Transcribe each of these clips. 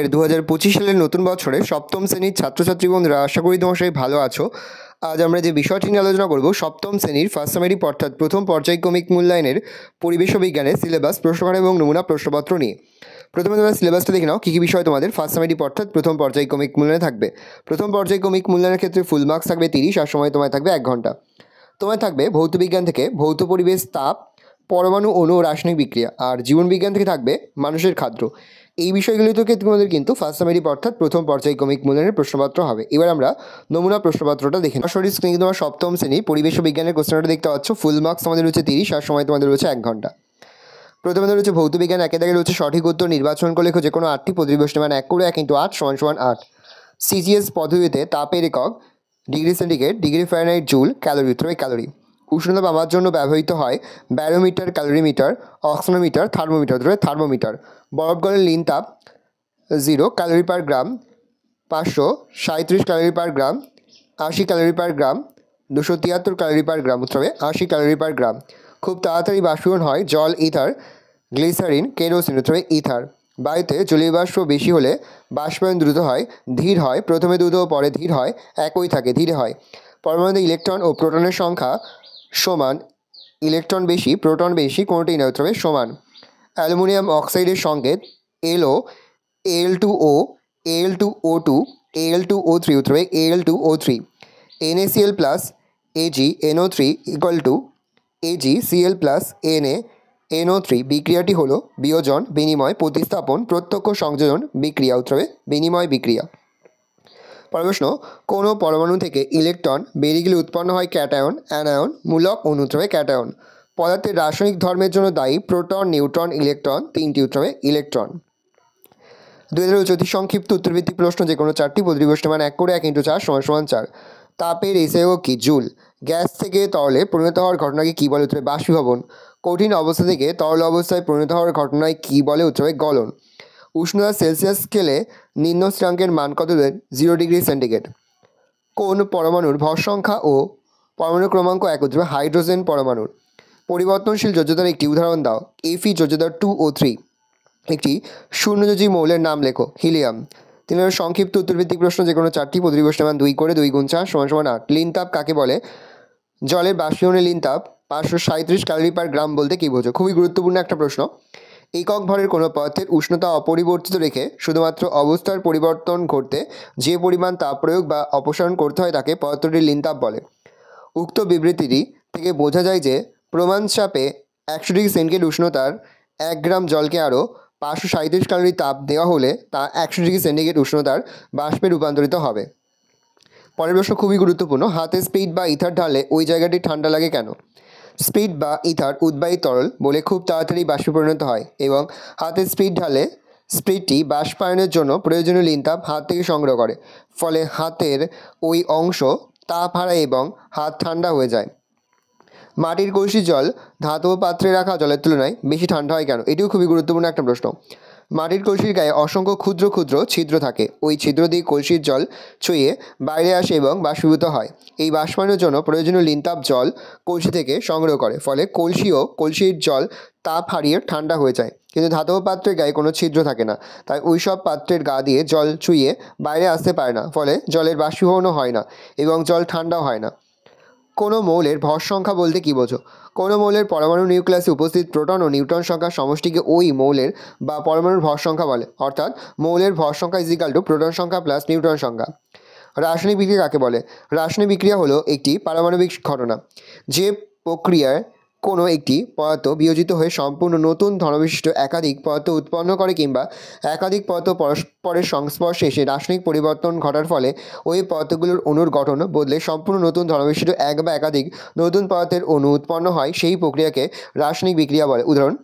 তোমাদের 2025 সালের নতুন বছরে সপ্তম শ্রেণীর ছাত্রছাত্রী বন্ধুরা, আশা করি তোমার সবাই ভালো আছো। আজ আমরা যে বিষয়টি নিয়ে আলোচনা করব, সপ্তম শ্রেণীর ফার্স্ট সামেটিভ অর্থাৎ প্রথম পর্যায়ক্রমিক মূল্যায়নের পরিবেশ ও বিজ্ঞানের সিলেবাস, প্রশ্নকার এবং নমুনা প্রশ্নপত্র নিয়ে। প্রথমে তোমরা সিলেবাসটা দেখে নাও, কী কী বিষয় তোমাদের ফার্স্ট সামেটিভ অর্থাৎ প্রথম পর্যায়ক্রমিক মূল্যায়নে থাকবে। প্রথম পর্যায়ক্রমিক মূল্যায়নের ক্ষেত্রে ফুল মার্কস থাকবে 30, আর সময় তোমায় থাকবে 1 ঘন্টা। তোমায় থাকবে ভৌত বিজ্ঞান থেকে ভৌত পরিবেশ, তাপ, পরমাণু, অণু ও রাসায়নিক বিক্রিয়া, আর জীবন বিজ্ঞান থেকে থাকবে মানুষের খাদ্য। এই বিষয়গুলি থেকে তোমাদের কিন্তু ফার্স্ট সামেটিভ অর্থাৎ প্রথম পর্যায়ক্রমিক মূল্যায়নের প্রশ্নপত্র হবে। এবার আমরা নমুনা প্রশ্নপত্রটা দেখে নেব। সরি, স্ক্রিনে তোমার সপ্তম শ্রেণী পরিবেশ ও বিজ্ঞানের কোশ্চেনটা দেখতে পাচ্ছ। ফুল মার্কস আমাদের রয়েছে 30, আর সময় তোমাদের রয়েছে 1 ঘন্টা। প্রথমে রয়েছে ভৌত বিজ্ঞান, একে দাগে রয়েছে সঠিক উত্তর নির্বাচন করলে যে কোনো 8টি প্রতিবেশনী মান 1 করে 1 × 8 = 8। সিজিএস পদ্ধতিতে তাপের একক degree centigrade, degree Fahrenheit, joule, calorie উত্তর ক্যালোরি। উষ্ণতা মাপার জন্য ব্যবহৃত হয় ব্যারোমিটার, ক্যালোরিমিটার, অক্সিনোমিটার, থার্মোমিটার থার্মোমিটার। বরফ গলের লীন তাপ 0 ক্যালোরি পার গ্রাম, 537 ক্যালোরি পার গ্রাম, 80 ক্যালোরি পার গ্রাম, 273 ক্যালোরি পার গ্রাম উত্তর 80 ক্যালোরি পার গ্রাম। খুব তাড়াতাড়ি বাষ্পীভবন হয় জল, ইথার, গ্লিসারিন, কেরোসিন উত্তর ইথার। বায়ুতে জলীয় বাষ্প বেশি হলে বাষ্পায়ন দ্রুত হয়, ধীর হয়, প্রথমে দ্রুত পরে ধীর হয়, একই থাকে, ধীরে হয়। পরমাণুতে ইলেকট্রন ও প্রোটনের সংখ্যা সমান, ইলেকট্রন বেশি প্রোটন বেশি, কোনোটি না উত্তর সমান। অ্যালুমিনিয়াম অক্সাইডের সংকেত এলও, Al2O, Al2O2, Al2O3 উত্তর Al2O3। NaCl plus Ag NO3 = AgCl plus Na NO3। বিক্রিয়াটি হলো বিয়োজন, বিনিময়, প্রতিস্থাপন, প্রত্যক্ষ সংযোজন বিক্রিয়া উত্তর বিনিময় বিক্রিয়া। পরের প্রশ্ন, কোনো পরমাণু থেকে ইলেকট্রন বেরিয়ে গেলে উৎপন্ন হয় ক্যাটায়ন, অ্যানায়ন, মূলক, অণু উত্তর ক্যাটায়ন। পদার্থের রাসায়নিক ধর্মের জন্য দায়ী প্রোটন, নিউট্রন, ইলেকট্রন, 3টি উত্তর ইলেকট্রন। 2000 অতি সংক্ষিপ্ত উত্তরভিত্তিক প্রশ্ন, যে কোনো 4টি প্রতিবেশনী মান 1 করে 1 × 4 = 4। তাপের এসআই কি? জুল। গ্যাস থেকে তরলে পরিণত হওয়ার ঘটনাকে কী বলে? উত্তরে বাষ্পীভবন। কঠিন অবস্থা থেকে তরল অবস্থায় পরিণত হওয়ার ঘটনায় কী বলে? উত্তরে গলন। উষ্ণতা সেলসিয়াস স্কেলে নিম্ন স্থিরাঙ্কের মান কত? 0 ডিগ্রি সেন্টিগ্রেড। কোন পরমাণুর ভর সংখ্যা ও পরমাণু ক্রমাঙ্ক 1? উত্তরে হাইড্রোজেন পরমাণুর। পরিবর্তনশীল যোজ্যতার একটি উদাহরণ দাও। Fe যোজ্যতা 2 ও 3। একটি শূন্যযোজী মৌলের নাম লেখো। হিলিয়াম। 3 সংক্ষিপ্ত উত্তরভিত্তিক প্রশ্ন, যে কোনো 4টি প্রতিবেশনী মান 2 করে 2 × 4 = 8। লীন তাপ কাকে বলে? জলের বাষ্পীভবনের লীন তাপ 537 ক্যালোরি পার গ্রাম বলতে কী বোঝো? খুবই গুরুত্বপূর্ণ একটা প্রশ্ন। একক ভরের কোনো পদার্থের উষ্ণতা অপরিবর্তিত রেখে শুধুমাত্র অবস্থার পরিবর্তন ঘটতে যে পরিমাণ তাপ প্রয়োগ বা অপসারণ করতে হয় তাকে পদার্থটির লীন তাপ বলে। উক্ত বিবৃতিটি থেকে বোঝা যায় যে প্রমাণ চাপে 100 ডিগ্রি সেন্টিগ্রেড উষ্ণতার 1 গ্রাম জলকে আরও 537 ক্যালোরি তাপ দেওয়া হলে তা 100 ডিগ্রি সেন্টিগ্রেড উষ্ণতার বাষ্পে রূপান্তরিত হবে। পরের প্রশ্ন খুবই গুরুত্বপূর্ণ। হাতে স্পিড বা ইথার ঢাললে ওই জায়গাটি ঠান্ডা লাগে কেন? স্পিড বা ইথার উদ্বায়ী তরল বলে খুব তাড়াতাড়ি বাষ্পে পরিণত হয়, এবং হাতে স্পিড ঢালে স্পিডটি বাষ্পায়নের জন্য প্রয়োজনীয় লীন তাপ হাত থেকে সংগ্রহ করে, ফলে হাতের ওই অংশ তাপ হারায় এবং হাত ঠান্ডা হয়ে যায়। মাটির কলসির জল ধাতব পাত্রে রাখা জলের তুলনায় বেশি ঠান্ডা হয় কেন? এটিও খুবই গুরুত্বপূর্ণ একটা প্রশ্ন। মাটির কলসির গায়ে অসংখ্য ক্ষুদ্র ক্ষুদ্র ছিদ্র থাকে। ওই ছিদ্র দিয়ে কলসির জল ছুঁয়ে বাইরে আসে এবং বাষ্পীভূত হয়। এই বাষ্পায়নের জন্য প্রয়োজনীয় লীন তাপ জল কলসি থেকে সংগ্রহ করে, ফলে কলসির জল তাপ হারিয়ে ঠান্ডা হয়ে যায়। কিন্তু ধাতব পাত্রের গায়ে কোনো ছিদ্র থাকে না, তাই ওই সব পাত্রের গা দিয়ে জল ছুঁয়ে বাইরে আসতে পারে না, ফলে জলের বাষ্পীভবনও হয় না এবং জল ঠান্ডাও হয় না। কোনো মৌলের ভর সংখ্যা বলতে কী বোঝো? কোনো মৌলের পরমাণু নিউক্লিয়াসে উপস্থিত প্রোটন ও নিউট্রন সংখ্যার সমষ্টিকে ওই মৌলের বা পরমাণুর ভর সংখ্যা বলে। অর্থাৎ মৌলের ভর সংখ্যা = প্রোটন সংখ্যা প্লাস নিউট্রন সংখ্যা। রাসায়নিক বিক্রিয়া কাকে বলে? রাসায়নিক বিক্রিয়া হলো একটি পারমাণবিক ঘটনা, যে প্রক্রিয়ায় কোনো একটি পদার্থ বিয়োজিত হয়ে সম্পূর্ণ নতুন ধর্মবিশিষ্ট একাধিক পদার্থ উৎপন্ন করে, কিংবা একাধিক পদার্থ পরস্পরের সংস্পর্শে এসে রাসায়নিক পরিবর্তন ঘটার ফলে ওই পদার্থগুলোর অণুর গঠন বদলে সম্পূর্ণ নতুন ধর্মবিশিষ্ট এক বা একাধিক নতুন পদার্থের অণু উৎপন্ন হয়, সেই প্রক্রিয়াকে রাসায়নিক বিক্রিয়া বলে। উদাহরণ: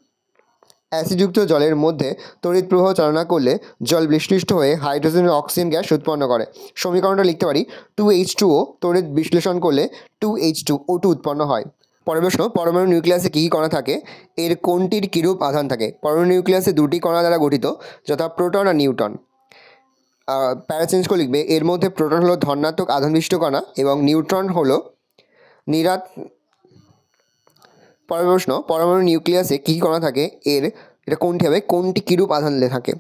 অ্যাসিডযুক্ত জলের মধ্যে তড়িৎ প্রবাহ চালনা করলে জল বিশ্লিষ্ট হয়ে হাইড্রোজেন ও অক্সিজেন গ্যাস উৎপন্ন করে। সমীকরণটা লিখতে পারি: 2H2O তড়িৎ বিশ্লেষণ করলে 2H2O2 উৎপন্ন হয়। পরের প্রশ্ন, পরমাণু নিউক্লিয়াসে কী কী কণা থাকে? এর কোনটির কিরূপ আধান থাকে? পরমাণু নিউক্লিয়াসে 2টি কণা দ্বারা গঠিত, যথা প্রোটন আর নিউট্রন। প্যারা চেঞ্জ করে লিখবে, এর মধ্যে প্রোটন হলো ধনাত্মক আধান বিশিষ্ট কণা এবং নিউট্রন হলো পরের প্রশ্ন, পরমাণু নিউক্লিয়াসে কী কী কণা থাকে? এটা কোনটি হবে? কোনটি কিরূপ আধান থাকে?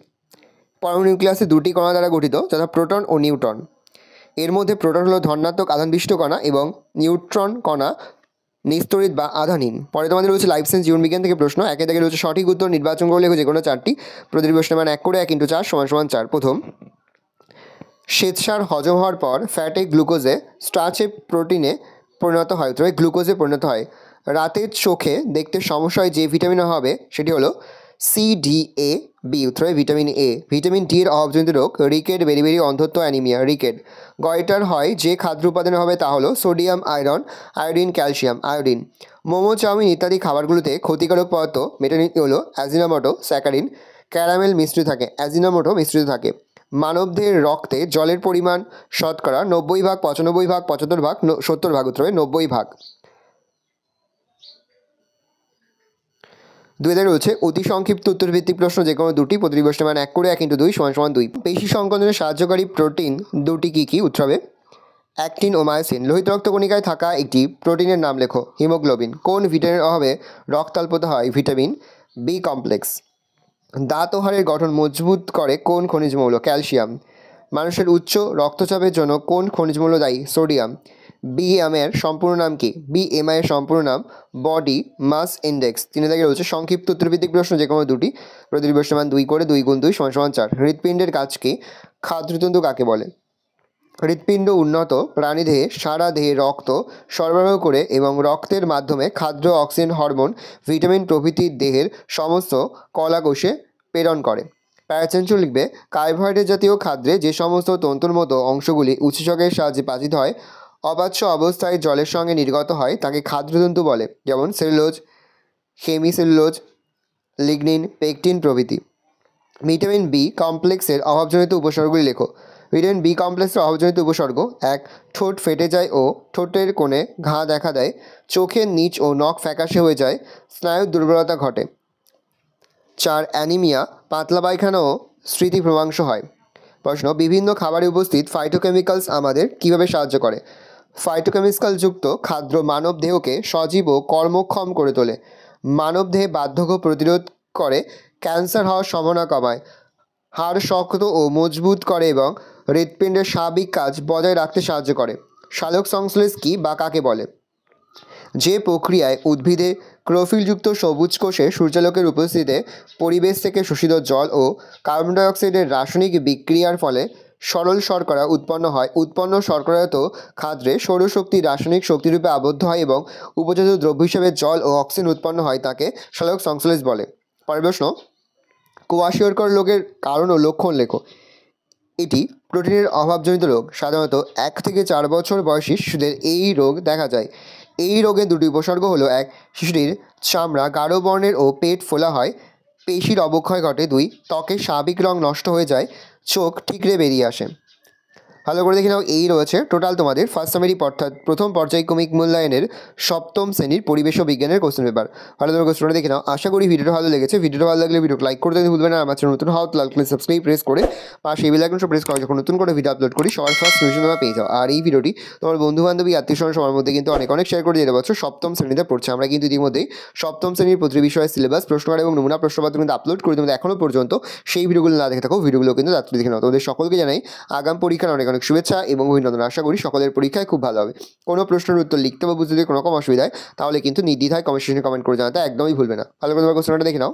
পরমাণু নিউক্লিয়াসে দুটি কণা দ্বারা গঠিত, যথা প্রোটন ও নিউট্রন। এর মধ্যে প্রোটন হলো ধনাত্মক আধানবিশিষ্ট কণা এবং নিউট্রন কণা নিস্তড়িত বা আধানহীন। পরে তোমাদের রয়েছে লাইফ সায়েন্স জীবনবিজ্ঞান থেকে প্রশ্ন। একে থেকে রয়েছে সঠিক উত্তর নির্বাচন করে লেখো যে কোনো চারটি। প্রতিটি প্রশ্নের মান 1 করে 1 × 4 = 4। প্রথম, শ্বেতসার হজম হওয়ার পর ফ্যাটে গ্লুকোজে স্টার্চে প্রোটিনে পরিণত হয়, অথবা গ্লুকোজে পরিণত হয়। রাতের চোখে দেখতে সমস্যা হয় যে ভিটামিন হবে সেটি হলো CDA-B, অথবা ভিটামিন এ। ভিটামিন ডি এর অভাবজনিত রোগ রিকেট, বেরিবেরি, অন্ধত্ব, অ্যানিমিয়া। রিকেট। গয়টার হয় যে খাদ্য উপাদানে হবে তা হলো sodium, iron, iodine, calcium. Iodine. Momo, chow mein ইত্যাদি খাবারগুলোতে ক্ষতিকারক পদার্থ মেটানিট হলো অ্যাজিনোমোটো, স্যাকারিন, ক্যারামেল মিশ্রিত থাকে। অ্যাজিনোমোটো মিশ্রিত থাকে। মানবদেহের রক্তে জলের পরিমাণ শতকরা 90 ভাগ, 95 ভাগ, 75 ভাগ, 70 ভাগ, অথবা 90 ভাগ। 2000 রয়েছে অতি সংক্ষিপ্ত উত্তরভিত্তিক প্রশ্ন, যে কোনো দুটি। প্রতিটি প্রশ্নের মান 1 করে 1 × 2 = 2। পেশি সংকোচনে সাহায্যকারী প্রোটিন দুটি কী কী? উত্তর হবে অ্যাক্টিন ও মায়োসিন। লোহিত রক্তকণিকায় থাকা একটি প্রোটিনের নাম লেখো। হিমোগ্লোবিন। কোন ভিটামিনের অভাবে রক্তাল্পতা হয়? Vitamin B complex. দাঁত ও হাড়ের গঠন মজবুত করে কোন খনিজ মৌল? ক্যালসিয়াম। মানুষের উচ্চ রক্তচাপের জন্য কোন খনিজ মৌল দায়ী? সোডিয়াম। BMI এর সম্পূর্ণ নাম কি? BMI এর সম্পূর্ণ নাম বডি মাস ইন্ডেক্স। 3000 রয়েছে সংক্ষিপ্ত উত্তরভিত্তিক প্রশ্ন, যে কোনো দুটি। প্রতিটি প্রশ্নের মান 2 করে 2 × 2 = 4। হৃৎপিণ্ডের কাজ কি? খাদ্যতন্তু কাকে বলে? হৃৎপিণ্ড উন্নত প্রাণীদেহে সারা দেহে রক্ত সরবরাহ করে এবং রক্তের মাধ্যমে খাদ্য, অক্সিজেন, হরমোন, ভিটামিন প্রভৃতি দেহের সমস্ত কলাকোষে প্রেরণ করে। প্যারাসেন্সু লিখবে কার্বোহাইড্রেট জাতীয় খাদ্যে যে সমস্ত তন্তুর মতো অংশগুলি উৎসেচকের সাহায্যে পাচিত হয়, অবাচ্য অবস্থায় জলের সঙ্গে নির্গত হয়, তাকে খাদ্যতন্তু বলে, যেমন সেলুলোজ, হেমিসেলুলোজ, লিগনিন, পেকটিন প্রভৃতি। ভিটামিন বি কমপ্লেক্সের অভাবজনিত উপসর্গগুলি লেখো। ভিটামিন বি কমপ্লেক্সের অভাবজনিত উপসর্গ: 1. ঠোঁট ফেটে যায় ও ঠোঁটের কোণে ঘা দেখা দেয়। চোখের নিচ ও নখ ফ্যাকাশে হয়ে যায়। স্নায়ুর দুর্বলতা ঘটে। 4. অ্যানিমিয়া, পাতলা পায়খানা ও স্মৃতিভ্রংশ হয়। প্রশ্ন: বিভিন্ন খাবারে উপস্থিত ফাইটোকেমিক্যালস আমাদের কীভাবে সাহায্য করে? ফাইটোকেমিক্যালযুক্ত খাদ্য মানব দেহকে সজীব ও কর্মক্ষম করে তোলে। মানব দেহে বার্ধক্য প্রতিরোধ করে, ক্যান্সার হওয়ার সম্ভাবনা কমায়, হাড় শক্ত ও মজবুত করে এবং হৃৎপিণ্ডের স্বাভাবিক কাজ বজায় রাখতে সাহায্য করে। সালোক সংশ্লেষ কী বা কাকে বলে? যে প্রক্রিয়ায় উদ্ভিদে ক্লোরোফিলযুক্ত সবুজ কোষে সূর্যালোকের উপস্থিতিতে পরিবেশ থেকে শোষিত জল ও কার্বন ডাই অক্সাইডের রাসায়নিক বিক্রিয়ার ফলে সরল শর্করা উৎপন্ন হয়। উৎপন্ন শর্করাজাত খাদ্যে সৌরশক্তি রাসায়নিক শক্তিরূপে আবদ্ধ হয় এবং উপজাত দ্রব্য হিসেবে জল ও অক্সিজেন উৎপন্ন হয়, তাকে সালোক সংশ্লেষ বলে। পরের প্রশ্ন: কোয়াশিয়রকর রোগের কারণ ও লক্ষণ লেখো। এটি প্রোটিনের অভাবজনিত রোগ। সাধারণত 1 থেকে 4 বছর বয়সী শিশুদের এই রোগ দেখা যায়। এই রোগের দুটি উপসর্গ হলো: 1. শিশুটির চামড়া গাঢ় বর্ণের ও পেট ফোলা হয়। পেশির অবক্ষয় ঘটে। 2. ত্বকের স্বাভাবিক রং নষ্ট হয়ে যায়। চোখ ঠিকরে বেরিয়ে আসে। ভালো করে দেখে নাও, এই রয়েছে টোটাল তোমাদের ফার্স্ট সামেরি অর্থাৎ প্রথম পর্যায়ক্রমিক মূল্যায়নের সপ্তম শ্রেণীর পরিবেশ ও বিজ্ঞানের কোশ্চেন পেপার। ভালো করে কোশ্চেনটা দেখে নাও। আশা করি ভিডিওটা ভালো লেগেছে। ভিডিওটা ভালো লাগলে ভিডিওকে লাইক করতে ভুলবেন না। আমার চ্যানেল নতুন হও লাইক করে সাবস্ক্রাইব প্রেস করে পাশে বেল আইকনটা প্রেস করো, যখন নতুন করে ভিডিও আপলোড করি সবার ফার্স্ট নোটিফিকেশন তোমরা পেয়ে যাও। আর এই ভিডিওটি তোমার বন্ধু বান্ধবী আত্মীয়স্বজন সবার মধ্যে কিন্তু অনেক শেয়ার করে দিতে পারছো। সপ্তম শ্রেণীতে পড়ছে। আমরা কিন্তু ইতিমধ্যেই সপ্তম শ্রেণীর প্রতিটি বিষয়ের সিলেবাস, প্রশ্নকার এবং নমুনা প্রশ্নপত্র কিন্তু আপলোড করে তোমাদের এখনও পর্যন্ত সেই ভিডিওগুলো না দেখে থাকো, ভিডিওগুলো কিন্তু রাত্রি দেখে নাও। তোমাদের সকলকে জানাই আগাম পরীক্ষার অনেক শুভেচ্ছা এবং অভিনন্দন। আশা করি সকলের পরীক্ষায় খুব ভালো হবে। কোনো প্রশ্নের উত্তর লিখতে বা বুঝতে যদি কোনো রকম অসুবিধা হয় তাহলে কিন্তু নির্দ্বিধায় কমেন্ট সেকশনে কমেন্ট করে জানাতে একদমই ভুলবে না। ভালো করে তোমার কোশ্চেনটা দেখে নাও।